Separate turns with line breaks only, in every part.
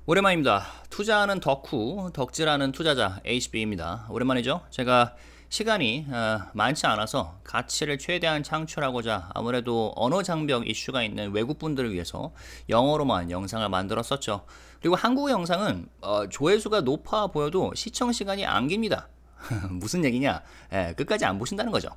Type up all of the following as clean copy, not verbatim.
오랜만입니다. 투자하는 덕후, 덕질하는 투자자 HB입니다. 오랜만이죠? 제가 시간이 많지 않아서 가치를 최대한 창출하고자 아무래도 언어 장벽 이슈가 있는 외국 분들을 위해서 영어로만 영상을 만들었었죠. 그리고 한국 영상은 조회수가 높아 보여도 시청 시간이 안 깁니다. 무슨 얘기냐? 끝까지 안 보신다는 거죠.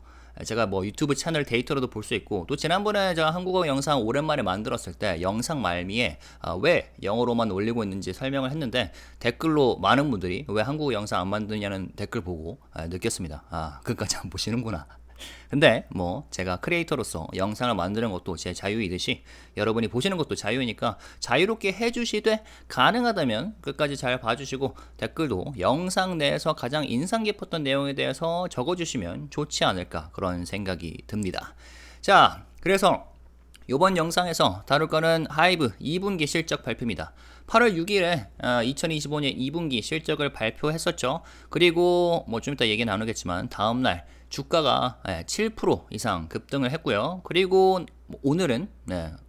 제가 뭐 유튜브 채널 데이터로도 볼 수 있고, 또 지난번에 제가 한국어 영상 오랜만에 만들었을 때 영상 말미에 왜 영어로만 올리고 있는지 설명을 했는데, 댓글로 많은 분들이 왜 한국어 영상 안 만드냐는 댓글 보고 느꼈습니다. 끝까지 안 보시는구나. 근데 뭐 제가 크리에이터로서 영상을 만드는 것도 제 자유이듯이 여러분이 보시는 것도 자유이니까 자유롭게 해주시되, 가능하다면 끝까지 잘 봐주시고 댓글도 영상 내에서 가장 인상 깊었던 내용에 대해서 적어주시면 좋지 않을까, 그런 생각이 듭니다. 자, 그래서 이번 영상에서 다룰 거는 하이브 2분기 실적 발표입니다. 8월 6일에 2025년 2분기 실적을 발표했었죠. 그리고 뭐 좀 이따 얘기 나누겠지만 다음날 주가가 7% 이상 급등을 했고요. 그리고 오늘은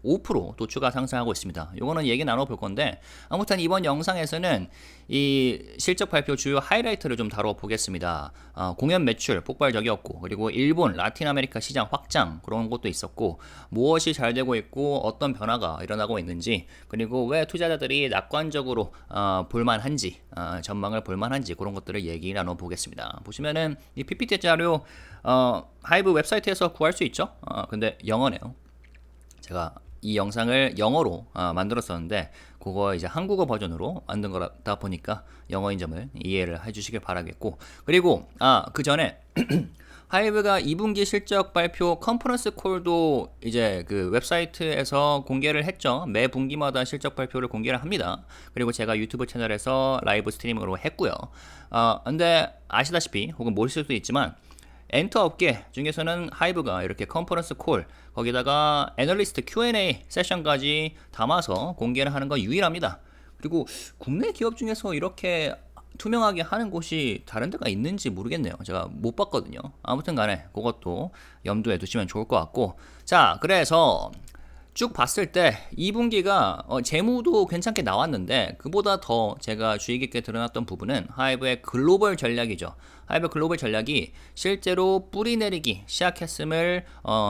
5% 추가 상승하고 있습니다. 요거는 얘기 나눠볼 건데, 아무튼 이번 영상에서는 이 실적 발표 주요 하이라이트를 좀 다뤄보겠습니다. 공연 매출 폭발적이었고, 그리고 일본, 라틴 아메리카 시장 확장, 그런 것도 있었고, 무엇이 잘 되고 있고 어떤 변화가 일어나고 있는지, 그리고 왜 투자자들이 낙관적으로 볼만한지, 전망을 볼만한지, 그런 것들을 얘기 나눠보겠습니다. 보시면은 이 PPT 자료 하이브 웹사이트에서 구할 수 있죠. 근데 영어네요. 제가 이 영상을 영어로 만들었었는데, 그거 이제 한국어 버전으로 만든 거다 보니까 영어인 점을 이해를 해주시길 바라겠고, 그리고 그 전에 하이브가 2분기 실적 발표 컨퍼런스 콜도 이제 그 웹사이트에서 공개를 했죠. 매 분기마다 실적 발표를 공개를 합니다. 그리고 제가 유튜브 채널에서 라이브 스트리밍으로 했고요. 근데 아시다시피, 혹은 모르실 수도 있지만, 엔터 업계 중에서는 하이브가 이렇게 컨퍼런스 콜, 거기다가 애널리스트 Q&A 세션까지 담아서 공개를 하는 건 유일합니다. 그리고 국내 기업 중에서 이렇게 투명하게 하는 곳이 다른 데가 있는지 모르겠네요. 제가 못 봤거든요. 아무튼 간에 그것도 염두에 두시면 좋을 것 같고, 자, 그래서 쭉 봤을 때 2분기가 재무도 괜찮게 나왔는데, 그보다 더 제가 주의 깊게 드러났던 부분은 하이브의 글로벌 전략이죠. 하이브 글로벌 전략이 실제로 뿌리 내리기 시작했음을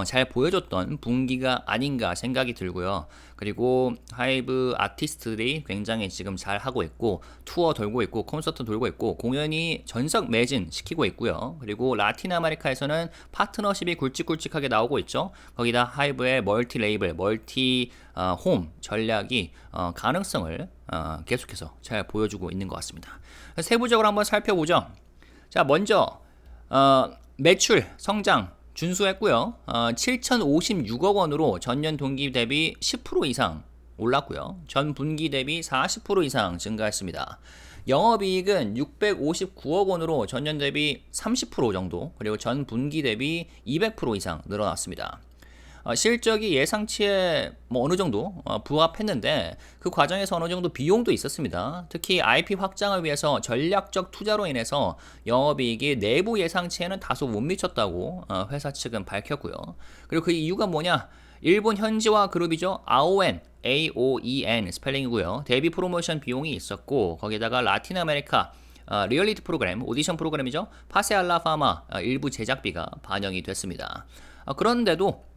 잘 보여줬던 분기가 아닌가 생각이 들고요. 그리고 하이브 아티스트들이 굉장히 지금 잘 하고 있고, 투어 돌고 있고, 콘서트 돌고 있고, 공연이 전석 매진 시키고 있고요. 그리고 라틴 아메리카에서는 파트너십이 굵직굵직하게 나오고 있죠. 거기다 하이브의 멀티 레이블, 멀티 홈 전략이 가능성을 계속해서 잘 보여주고 있는 것 같습니다. 세부적으로 한번 살펴보죠. 자, 먼저 매출 성장 준수했고요. 7,056억 원으로 전년 동기 대비 10% 이상 올랐고요. 전 분기 대비 40% 이상 증가했습니다. 영업이익은 659억 원으로 전년 대비 30% 정도, 그리고 전 분기 대비 200% 이상 늘어났습니다. 실적이 예상치에 뭐 어느 정도 부합했는데, 그 과정에서 어느 정도 비용도 있었습니다. 특히 IP 확장을 위해서 전략적 투자로 인해서 영업이익이 내부 예상치에는 다소 못 미쳤다고 회사 측은 밝혔고요. 그리고 그 이유가 뭐냐? 일본 현지화 그룹이죠. AOEN 스펠링이고요. 데뷔 프로모션 비용이 있었고, 거기다가 라틴 아메리카 리얼리티 프로그램, 오디션 프로그램이죠. 파세알라 파마 일부 제작비가 반영이 됐습니다. 그런데도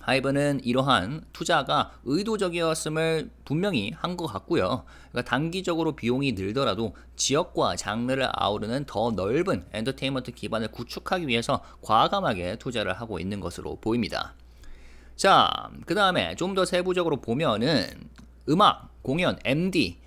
하이브는 이러한 투자가 의도적이었음을 분명히 한 것 같고요. 그러니까 단기적으로 비용이 늘더라도 지역과 장르를 아우르는 더 넓은 엔터테인먼트 기반을 구축하기 위해서 과감하게 투자를 하고 있는 것으로 보입니다. 자, 그 다음에 좀 더 세부적으로 보면은 음악, 공연, MD,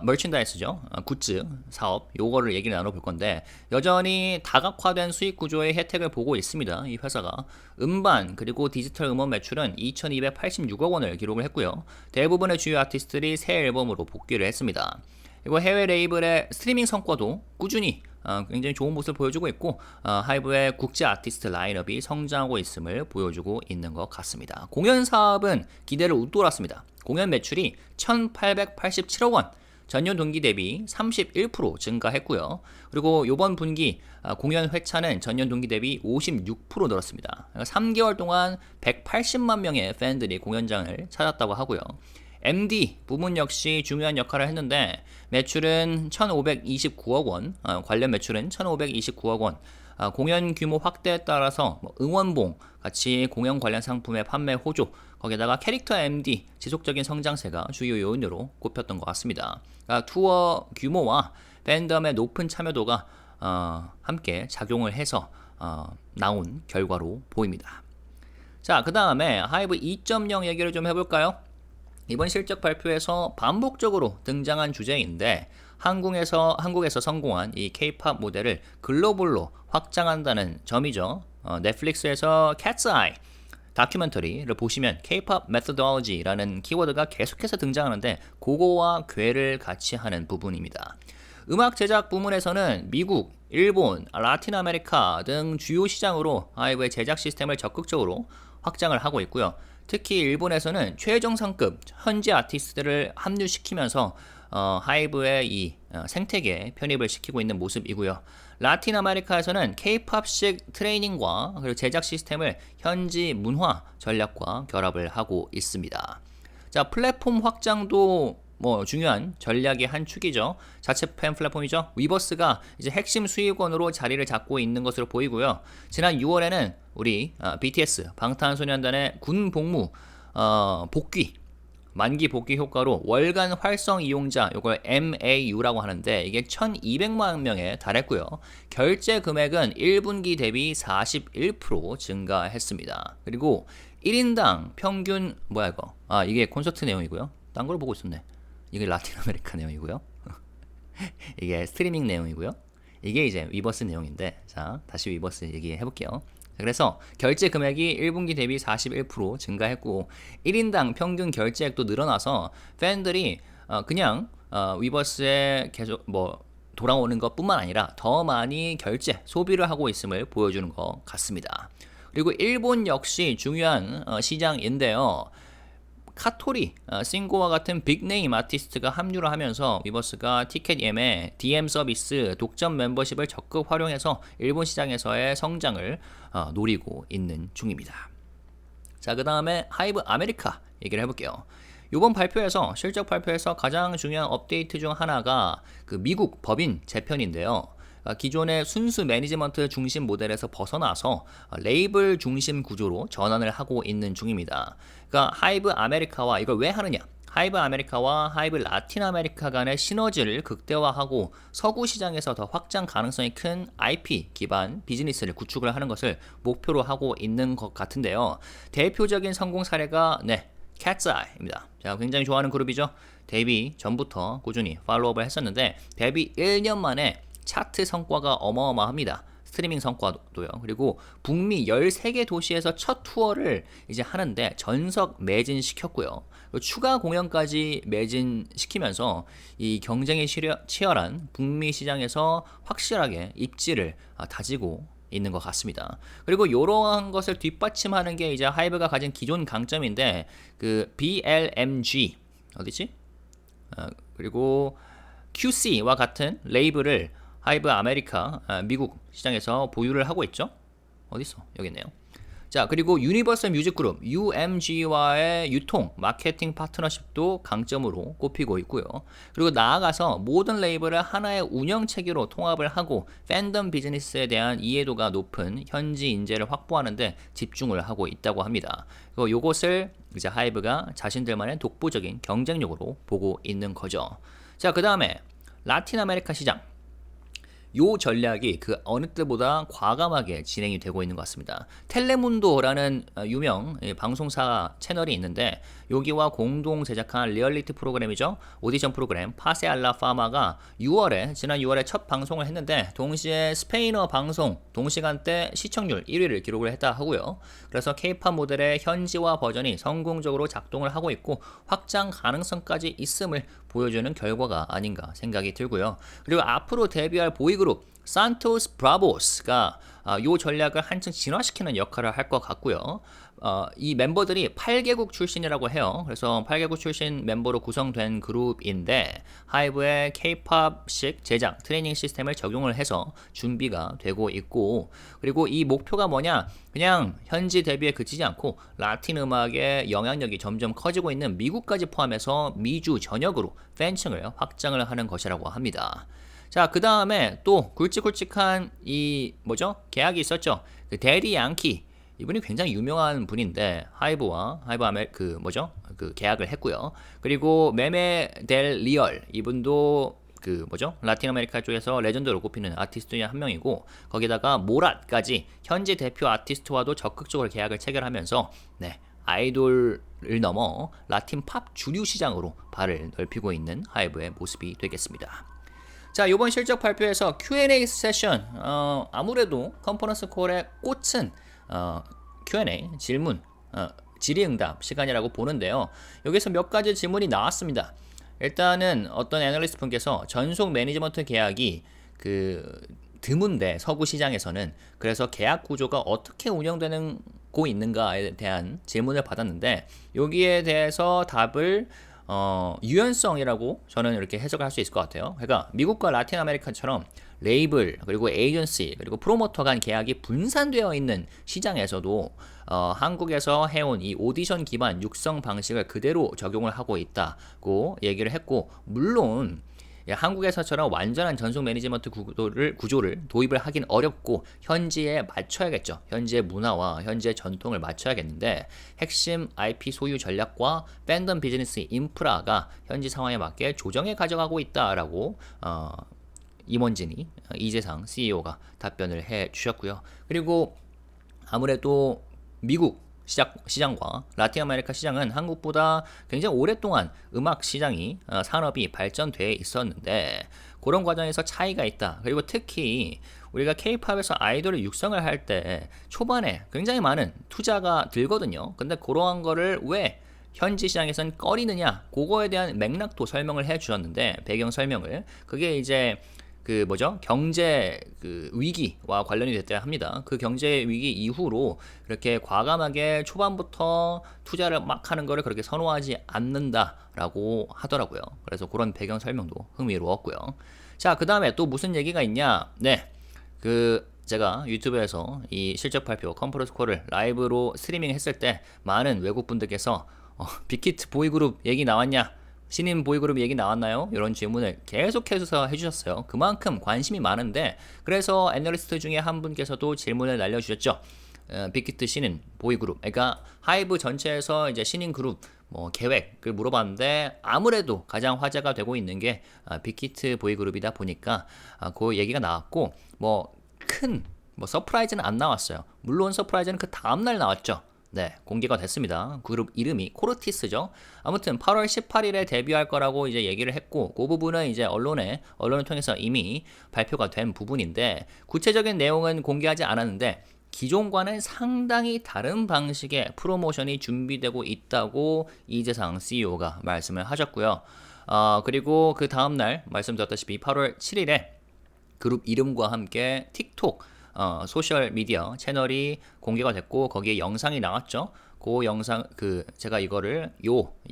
머천다이스죠. 굿즈 사업, 요거를 얘기를 나눠볼 건데, 여전히 다각화된 수익 구조의 혜택을 보고 있습니다. 이 회사가 음반 그리고 디지털 음원 매출은 2,286억 원을 기록을 했고요. 대부분의 주요 아티스트들이 새 앨범으로 복귀를 했습니다. 그리고 해외 레이블의 스트리밍 성과도 꾸준히 굉장히 좋은 모습을 보여주고 있고, 하이브의 국제 아티스트 라인업이 성장하고 있음을 보여주고 있는 것 같습니다. 공연 사업은 기대를 웃돌았습니다. 공연 매출이 1,887억 원, 전년 동기 대비 31% 증가했고요. 그리고 이번 분기 공연 회차는 전년 동기 대비 56% 늘었습니다. 3개월 동안 180만 명의 팬들이 공연장을 찾았다고 하고요. MD 부문 역시 중요한 역할을 했는데 매출은 1,529억 원, 관련 매출은 1,529억 원. 공연 규모 확대에 따라서 응원봉 같이 공연 관련 상품의 판매 호조, 거기다가 캐릭터 MD 지속적인 성장세가 주요 요인으로 꼽혔던 것 같습니다. 투어 규모와 팬덤의 높은 참여도가 함께 작용을 해서 나온 결과로 보입니다. 자, 그 다음에 하이브 2.0 얘기를 좀 해볼까요? 이번 실적 발표에서 반복적으로 등장한 주제인데 한국에서 성공한 이 K-팝 모델을 글로벌로 확장한다는 점이죠. 넷플릭스에서 Cat's Eye 다큐멘터리를 보시면 K-팝 methodology라는 키워드가 계속해서 등장하는데 그거와 궤를 같이 하는 부분입니다. 음악 제작 부문에서는 미국, 일본, 라틴 아메리카 등 주요 시장으로 하이브의 제작 시스템을 적극적으로 확장을 하고 있고요. 특히 일본에서는 최정상급 현지 아티스트들을 합류시키면서 하이브의 이 생태계에 편입을 시키고 있는 모습이고요. 라틴 아메리카에서는 K-팝식 트레이닝과 그리고 제작 시스템을 현지 문화 전략과 결합을 하고 있습니다. 자, 플랫폼 확장도 중요한 전략의 한 축이죠. 자체 팬 플랫폼이죠. 위버스가 이제 핵심 수익원으로 자리를 잡고 있는 것으로 보이고요. 지난 6월에는 우리 BTS 방탄소년단의 군 복무 복귀 만기 복귀 효과로 월간 활성 이용자 이걸 MAU라고 하는데 이게 1,200만 명에 달했고요. 결제 금액은 1분기 대비 41% 증가했습니다. 그리고 1인당 평균 이게 콘서트 내용이고요. 딴 걸 보고 있었네. 이게 라틴 아메리카 내용이고요. 이게 스트리밍 내용이고요. 이게 이제 위버스 내용인데 자, 다시 위버스 얘기해 볼게요. 그래서 결제 금액이 1분기 대비 41% 증가했고 1인당 평균 결제액도 늘어나서 팬들이 그냥 위버스에 계속 돌아오는 것뿐만 아니라 더 많이 소비를 하고 있음을 보여주는 것 같습니다. 그리고 일본 역시 중요한 시장인데요. 카토리, 싱고와 같은 빅네임 아티스트가 합류를 하면서 위버스가 티켓 예매, DM 서비스, 독점 멤버십을 적극 활용해서 일본 시장에서의 성장을 노리고 있는 중입니다. 자, 그 다음에 하이브 아메리카 얘기를 해볼게요. 이번 발표에서 실적 발표에서 가장 중요한 업데이트 중 하나가 그 미국 법인 재편인데요. 기존의 순수 매니지먼트 중심 모델에서 벗어나서 레이블 중심 구조로 전환을 하고 있는 중입니다. 그러니까 하이브 아메리카와 이걸 왜 하느냐? 하이브 아메리카와 하이브 라틴 아메리카 간의 시너지를 극대화하고 서구 시장에서 더 확장 가능성이 큰 IP 기반 비즈니스를 구축을 하는 것을 목표로 하고 있는 것 같은데요. 대표적인 성공 사례가 Cat's Eye입니다. 제가 굉장히 좋아하는 그룹이죠. 데뷔 전부터 꾸준히 팔로우업을 했었는데 데뷔 1년 만에 차트 성과가 어마어마합니다. 스트리밍 성과도요. 그리고 북미 13개 도시에서 첫 투어를 이제 하는데 전석 매진시켰고요. 추가 공연까지 매진시키면서 이 경쟁이 치열한 북미 시장에서 확실하게 입지를 다지고 있는 것 같습니다. 그리고 이러한 것을 뒷받침하는 게 이제 하이브가 가진 기존 강점인데 그 BLMG 어디지? 그리고 QC와 같은 레이블을 하이브 아메리카 미국 시장에서 보유를 하고 있죠. 어디 있어? 여기 있네요. 자, 그리고 유니버설 뮤직 그룹 UMG와의 유통 마케팅 파트너십도 강점으로 꼽히고 있고요. 그리고 나아가서 모든 레이블을 하나의 운영 체계로 통합을 하고 팬덤 비즈니스에 대한 이해도가 높은 현지 인재를 확보하는 데 집중을 하고 있다고 합니다. 그리고 이것을 이제 하이브가 자신들만의 독보적인 경쟁력으로 보고 있는 거죠. 자, 그 다음에 라틴 아메리카 시장. 요 전략이 그 어느 때보다 과감하게 진행이 되고 있는 것 같습니다. 텔레문도라는 유명 방송사 채널이 있는데 여기와 공동 제작한 리얼리티 프로그램이죠. 오디션 프로그램 파세 알라 파마가 지난 6월에 첫 방송을 했는데 동시에 스페인어 방송 동시간대 시청률 1위를 기록을 했다 하고요. 그래서 K-팝 모델의 현지화 버전이 성공적으로 작동을 하고 있고 확장 가능성까지 있음을 보여주는 결과가 아닌가 생각이 들고요. 그리고 앞으로 데뷔할 보이그룹 산토스 브라보스가 이 전략을 한층 진화시키는 역할을 할 것 같고요. 이 멤버들이 8개국 출신이라고 해요. 그래서 8개국 출신 멤버로 구성된 그룹인데 하이브의 K-팝식 제작 트레이닝 시스템을 적용을 해서 준비가 되고 있고, 그리고 이 목표가 뭐냐? 그냥 현지 데뷔에 그치지 않고 라틴 음악의 영향력이 점점 커지고 있는 미국까지 포함해서 미주 전역으로 팬층을 확장을 하는 것이라고 합니다. 자, 그 다음에 또 굵직굵직한 이 뭐죠? 계약이 있었죠. 그 데디 양키, 이분이 굉장히 유명한 분인데 하이브 아메 그 뭐죠? 그 계약을 했고요. 그리고 메메 델 리얼, 이분도 그 뭐죠? 라틴 아메리카 쪽에서 레전드로 꼽히는 아티스트 중에 한 명이고, 거기다가 모랏까지 현지 대표 아티스트와도 적극적으로 계약을 체결하면서 네, 아이돌을 넘어 라틴 팝 주류 시장으로 발을 넓히고 있는 하이브의 모습이 되겠습니다. 자, 이번 실적 발표에서 Q&A 세션, 아무래도 컨퍼런스 콜의 꽃은 Q&A, 질문, 질의응답 시간이라고 보는데요. 여기서 몇 가지 질문이 나왔습니다. 일단은 어떤 애널리스트 분께서 전속 매니지먼트 계약이 드문데 서구 시장에서는, 그래서 계약 구조가 어떻게 운영되고 있는가에 대한 질문을 받았는데, 여기에 대해서 답을 유연성이라고 저는 이렇게 해석을 할 수 있을 것 같아요. 그러니까 미국과 라틴 아메리카처럼 레이블, 그리고 에이전시, 그리고 프로모터 간 계약이 분산되어 있는 시장에서도 한국에서 해온 이 오디션 기반 육성 방식을 그대로 적용을 하고 있다고 얘기를 했고, 물론 한국에서처럼 완전한 전속 매니지먼트 구조를 도입을 하긴 어렵고 현지에 맞춰야겠죠. 현지의 문화와 현지의 전통을 맞춰야겠는데, 핵심 IP 소유 전략과 팬덤 비즈니스 인프라가 현지 상황에 맞게 조정해 가져가고 있다라고 임원진이, 이재상 CEO가 답변을 해 주셨고요. 그리고 아무래도 미국 시장과 라틴 아메리카 시장은 한국보다 굉장히 오랫동안 음악 시장이, 산업이 발전돼 있었는데 그런 과정에서 차이가 있다. 그리고 특히 우리가 K-팝에서 아이돌을 육성을 할 때 초반에 굉장히 많은 투자가 들거든요. 근데 그러한 거를 왜 현지 시장에선 꺼리느냐, 그거에 대한 맥락도 설명을 해 주셨는데, 배경 설명을, 그게 이제 경제 위기와 관련이 됐다 합니다. 그 경제 위기 이후로 이렇게 과감하게 초반부터 투자를 막 하는 거를 그렇게 선호하지 않는다라고 하더라고요. 그래서 그런 배경 설명도 흥미로웠고요. 자, 그 다음에 또 무슨 얘기가 있냐? 네, 제가 유튜브에서 이 실적 발표 컨퍼런스 콜을 라이브로 스트리밍 했을 때 많은 외국 분들께서 빅히트 보이그룹 얘기 나왔냐? 신인 보이그룹 얘기 나왔나요? 이런 질문을 계속해서 해주셨어요. 그만큼 관심이 많은데, 그래서 애널리스트 중에 한 분께서도 질문을 날려주셨죠. 빅히트 신인 보이그룹, 그러니까 하이브 전체에서 이제 신인 그룹 계획을 물어봤는데, 아무래도 가장 화제가 되고 있는 게 빅히트 보이그룹이다 보니까 그 얘기가 나왔고, 큰 서프라이즈는 안 나왔어요. 물론 서프라이즈는 그 다음날 나왔죠. 네, 공개가 됐습니다. 그룹 이름이 코르티스죠. 아무튼 8월 18일에 데뷔할 거라고 이제 얘기를 했고, 그 부분은 이제 언론을 통해서 이미 발표가 된 부분인데, 구체적인 내용은 공개하지 않았는데 기존과는 상당히 다른 방식의 프로모션이 준비되고 있다고 이재상 CEO가 말씀을 하셨고요. 그리고 그 다음날 말씀드렸다시피 8월 7일에 그룹 이름과 함께 틱톡 소셜 미디어 채널이 공개가 됐고, 거기에 영상이 나왔죠. 그 영상, 제가 이거를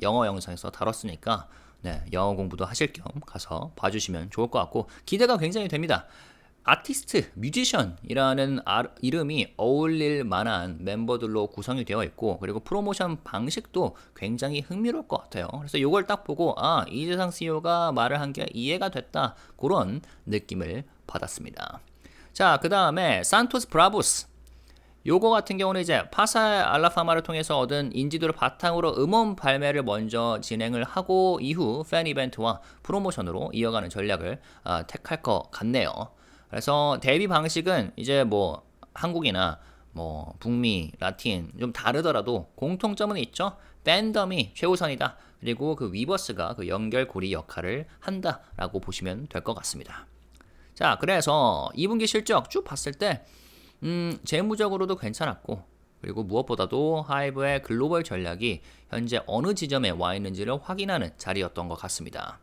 영어 영상에서 다뤘으니까, 네, 영어 공부도 하실 겸 가서 봐주시면 좋을 것 같고, 기대가 굉장히 됩니다. 아티스트, 뮤지션이라는 이름이 어울릴 만한 멤버들로 구성이 되어 있고, 그리고 프로모션 방식도 굉장히 흥미로울 것 같아요. 그래서 이걸 딱 보고 이재상 CEO가 말을 한 게 이해가 됐다, 그런 느낌을 받았습니다. 자, 그 다음에 산토스 브라보스, 요거 같은 경우는 이제 파사 알라파마를 통해서 얻은 인지도를 바탕으로 음원 발매를 먼저 진행을 하고, 이후 팬 이벤트와 프로모션으로 이어가는 전략을 택할 것 같네요. 그래서 데뷔 방식은 이제 한국이나 북미, 라틴 좀 다르더라도 공통점은 있죠. 팬덤이 최우선이다. 그리고 그 위버스가 그 연결고리 역할을 한다라고 보시면 될 것 같습니다. 자, 그래서 2분기 실적 쭉 봤을 때 재무적으로도 괜찮았고, 그리고 무엇보다도 하이브의 글로벌 전략이 현재 어느 지점에 와 있는지를 확인하는 자리였던 것 같습니다.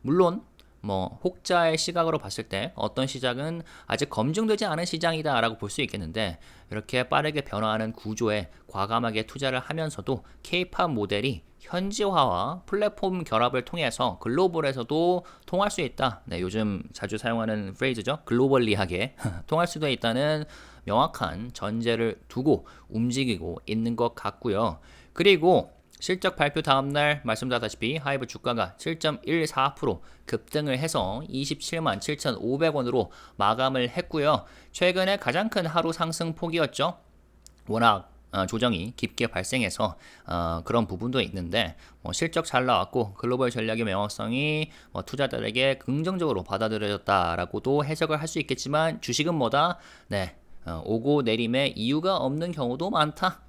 물론 뭐 혹자의 시각으로 봤을 때 어떤 시장은 아직 검증되지 않은 시장이다라고 볼 수 있겠는데 이렇게 빠르게 변화하는 구조에 과감하게 투자를 하면서도 K-팝 모델이 현지화와 플랫폼 결합을 통해서 글로벌에서도 통할 수 있다. 네, 요즘 자주 사용하는 프레이즈죠. 글로벌리하게 통할 수도 있다는 명확한 전제를 두고 움직이고 있는 것 같고요. 그리고 실적 발표 다음날 말씀드렸다시피 하이브 주가가 7.14% 급등을 해서 27만 7,500원으로 마감을 했고요. 최근에 가장 큰 하루 상승 폭이었죠. 워낙 조정이 깊게 발생해서 그런 부분도 있는데 실적 잘 나왔고 글로벌 전략의 명확성이 투자자들에게 긍정적으로 받아들여졌다라고도 해석을 할 수 있겠지만 주식은 뭐다? 네, 오고 내림에 이유가 없는 경우도 많다.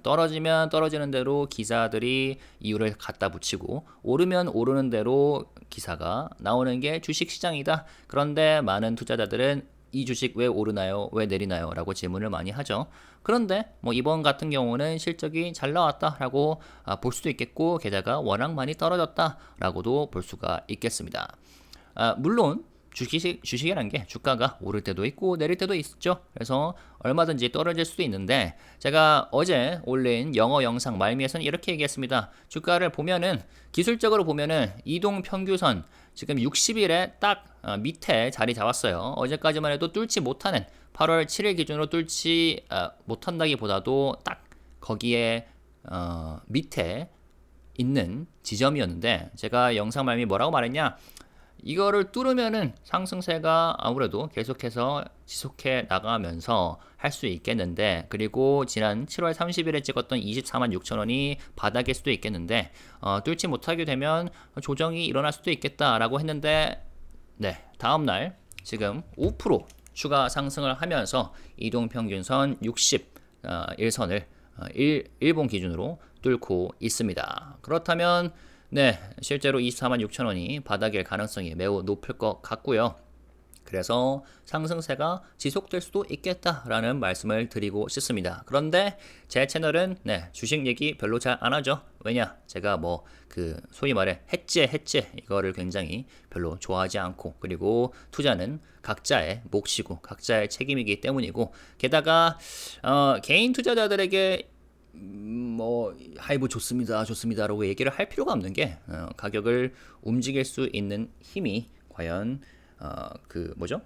떨어지면 떨어지는 대로 기사들이 이유를 갖다 붙이고 오르면 오르는 대로 기사가 나오는 게 주식시장이다. 그런데 많은 투자자들은 이 주식 왜 오르나요? 왜 내리나요? 라고 질문을 많이 하죠. 그런데 뭐 이번 같은 경우는 실적이 잘 나왔다라고 볼 수도 있겠고 게다가 워낙 많이 떨어졌다라고도 볼 수가 있겠습니다. 물론 주식이라는 게 주가가 오를 때도 있고 내릴 때도 있죠. 그래서 얼마든지 떨어질 수도 있는데 제가 어제 올린 영어 영상 말미에서는 이렇게 얘기했습니다. 주가를 보면은 기술적으로 보면은 이동 평균선 지금 60일에 딱 밑에 자리 잡았어요. 어제까지만 해도 뚫지 못하는 8월 7일 기준으로 뚫지 못한다기보다도 딱 거기에 밑에 있는 지점이었는데 제가 영상 말미 뭐라고 말했냐? 이거를 뚫으면은 상승세가 아무래도 계속해서 지속해 나가면서 할 수 있겠는데 그리고 지난 7월 30일에 찍었던 24만 6천 원이 바닥일 수도 있겠는데 뚫지 못하게 되면 조정이 일어날 수도 있겠다라고 했는데 네, 다음날 지금 5% 추가 상승을 하면서 이동평균선 60 일선을 일본 기준으로 뚫고 있습니다. 그렇다면 네, 실제로 24만 6천 원이 바닥일 가능성이 매우 높을 것 같고요. 그래서 상승세가 지속될 수도 있겠다라는 말씀을 드리고 싶습니다. 그런데 제 채널은 네, 주식 얘기 별로 잘 안 하죠. 왜냐? 제가 뭐 그 소위 말해 해체 이거를 굉장히 별로 좋아하지 않고 그리고 투자는 각자의 몫이고 각자의 책임이기 때문이고 게다가 개인 투자자들에게 뭐 하이브 좋습니다라고 얘기를 할 필요가 없는 게 가격을 움직일 수 있는 힘이 과연 그 뭐죠?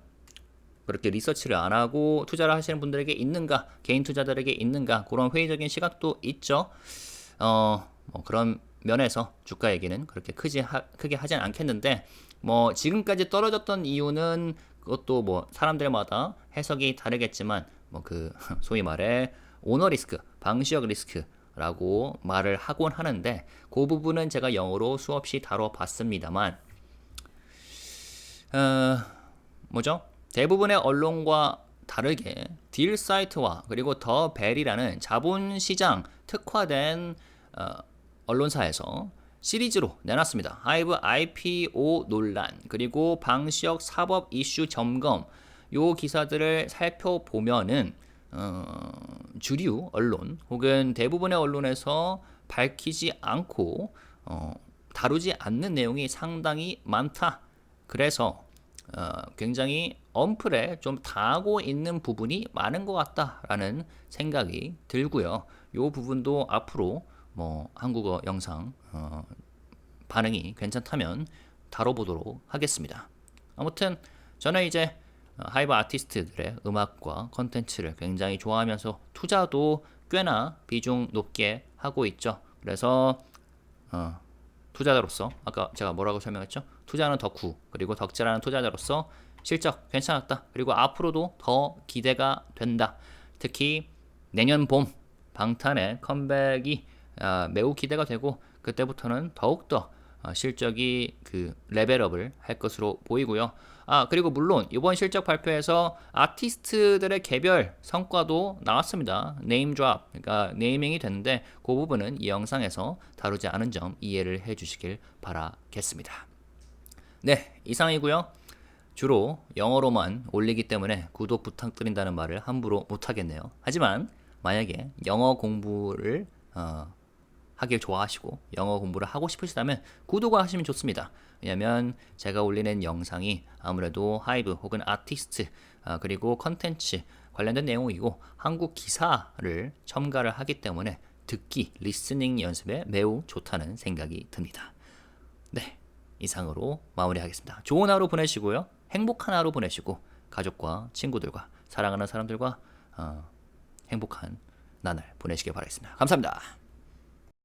그렇게 리서치를 안 하고 투자를 하시는 분들에게 있는가, 개인 투자자들에게 있는가 그런 회의적인 시각도 있죠. 뭐 그런 면에서 주가 얘기는 그렇게 크게 하진 않겠는데 뭐 지금까지 떨어졌던 이유는 그것도 뭐 사람들마다 해석이 다르겠지만 뭐 그 소위 말해 오너 리스크, 방시력 리스크라고 말을 하곤 하는데 그 부분은 제가 영어로 수없이 다뤄봤습니다만 뭐죠? 대부분의 언론과 다르게 딜 사이트와 그리고 더 벨이라는 자본시장 특화된 언론사에서 시리즈로 내놨습니다. 하이브 IPO 논란 그리고 방시혁 사법 이슈 점검 요 기사들을 살펴보면은 주류 언론 혹은 대부분의 언론에서 밝히지 않고 다루지 않는 내용이 상당히 많다. 그래서 굉장히 언플에 좀 당하고 있는 부분이 많은 것 같다라는 생각이 들고요. 이 부분도 앞으로 뭐 한국어 영상 반응이 괜찮다면 다뤄보도록 하겠습니다. 아무튼 저는 이제 하이브 아티스트들의 음악과 컨텐츠를 굉장히 좋아하면서 투자도 꽤나 비중 높게 하고 있죠. 그래서 투자자로서 아까 제가 뭐라고 설명했죠? 투자는 덕후 그리고 덕질하는 투자자로서 실적 괜찮았다. 그리고 앞으로도 더 기대가 된다. 특히 내년 봄 방탄의 컴백이 매우 기대가 되고 그때부터는 더욱더 실적이 그 레벨업을 할 것으로 보이고요. 그리고 물론 이번 실적 발표에서 아티스트들의 개별 성과도 나왔습니다. 네임 드롭, 그러니까 네이밍이 됐는데 그 부분은 이 영상에서 다루지 않은 점 이해를 해주시길 바라겠습니다. 네, 이상이고요. 주로 영어로만 올리기 때문에 구독 부탁드린다는 말을 함부로 못하겠네요. 하지만 만약에 영어 공부를 하길 좋아하시고 영어 공부를 하고 싶으시다면 구독을 하시면 좋습니다. 왜냐면 제가 올리는 영상이 아무래도 하이브 혹은 아티스트 그리고 컨텐츠 관련된 내용이고 한국 기사를 첨가를 하기 때문에 듣기, 리스닝 연습에 매우 좋다는 생각이 듭니다. 네, 이상으로 마무리하겠습니다. 좋은 하루 보내시고요. 행복한 하루 보내시고 가족과 친구들과 사랑하는 사람들과 행복한 나날 보내시길 바라겠습니다. 감사합니다.